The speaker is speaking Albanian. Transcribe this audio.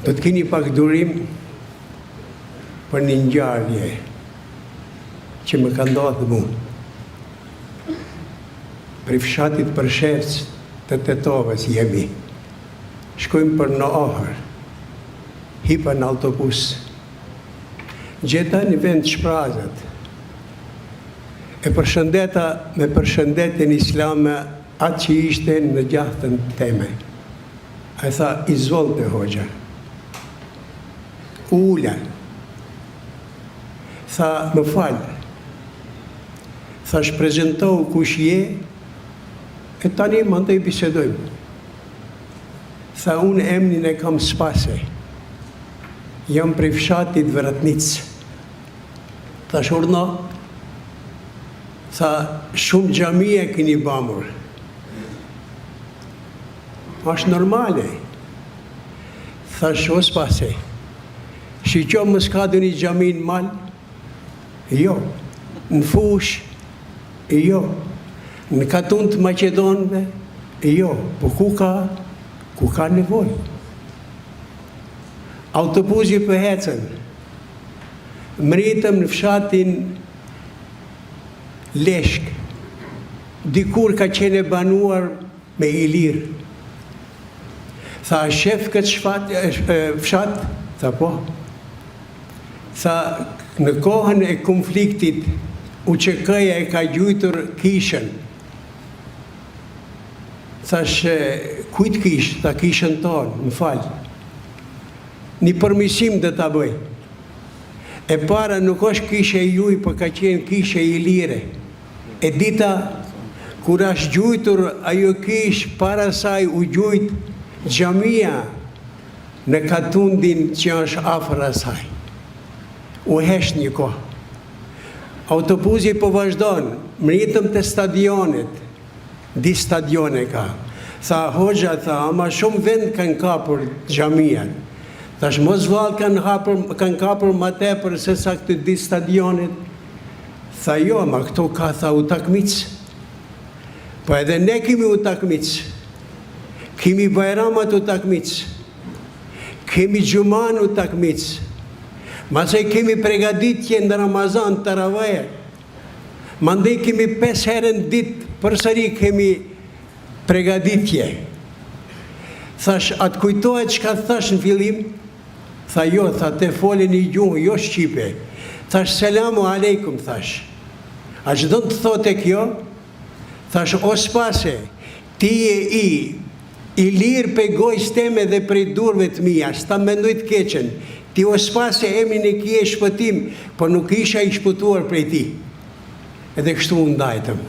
Do të keni pak durim për një ngjarje që më ka ndodhur mu. Për fshatit për Shevc të Tetovës jemi. Shkojmë për në Ohër. Hipa në autobus. Gjeta një vend Shprazët. E përshëndeta me përshëndetjen islame atë që ishte në gjahtën teme. A e tha, izvolte hoxha. Ula. Tha, më falë. Tha, shprezentohu kush je, e tani më ndaj bisedojmë. Tha, unë emnin e kam Spase. Jam prej fshatit Vratnic. Tha, shurno. Tha, shumë xhamie keni bamur. Është normale. Tha, o Spase. Shiqo më s'ka dhe një xhami në mal? Jo. Në fush? Jo. Në katun të Maqedonëve? Jo. Po ku ka nevoj? Autobusi për hecën. Mritëm në fshatin Leshk. Dikur ka qene banuar me Ilir. Tha, shef këtë fshat? Tha, po. Tha, në kohën e konfliktit, UÇK-ja e ka gjujtur kishën. Thash, kujt kish? Tha, kishën tonë, më falë. Një përmisim dhe ta bëj. E para nuk është kishe juj, për ka qenë kishe i Ilire. E dita, kur është gjujtur ajo kish, para saj u gjujt xhamia në Katundin që është afër asaj. U hesh një kohë. Autobusi po vazhdon, mritëm të stadionet, di stadione ka. Tha, hoxha, tha, ama shumë vend kanë kapur xhamian. Thash, mos vallë kanë kapur ma tepër se sa këtë di stadionet. Tha, jo, ma këto ka, tha, u takmic. Po edhe ne kemi u takmic. Kemi bajramat u takmic. Kemi gjuman u takmic. Masaj kemi pregaditje në Ramazan të ravaje. Mandej kemi 5 herën dit përsëri kemi pregaditje. Thash, atë kujtohet që ka thash në fillim? Tha, jo, tha, te folin i gjuhë, jo shqipe. Thash, selamu aleikum, thash. A që do të thote kjo? Thash, o Spase, ti e i lirë pe gojës teme dhe prej durve të mija, s'ta mendoj të keqen. Ti o Spase emrin e kje shpëtim, por nuk isha i shpëtuar prej ti. Edhe kështu unë ndajtëm.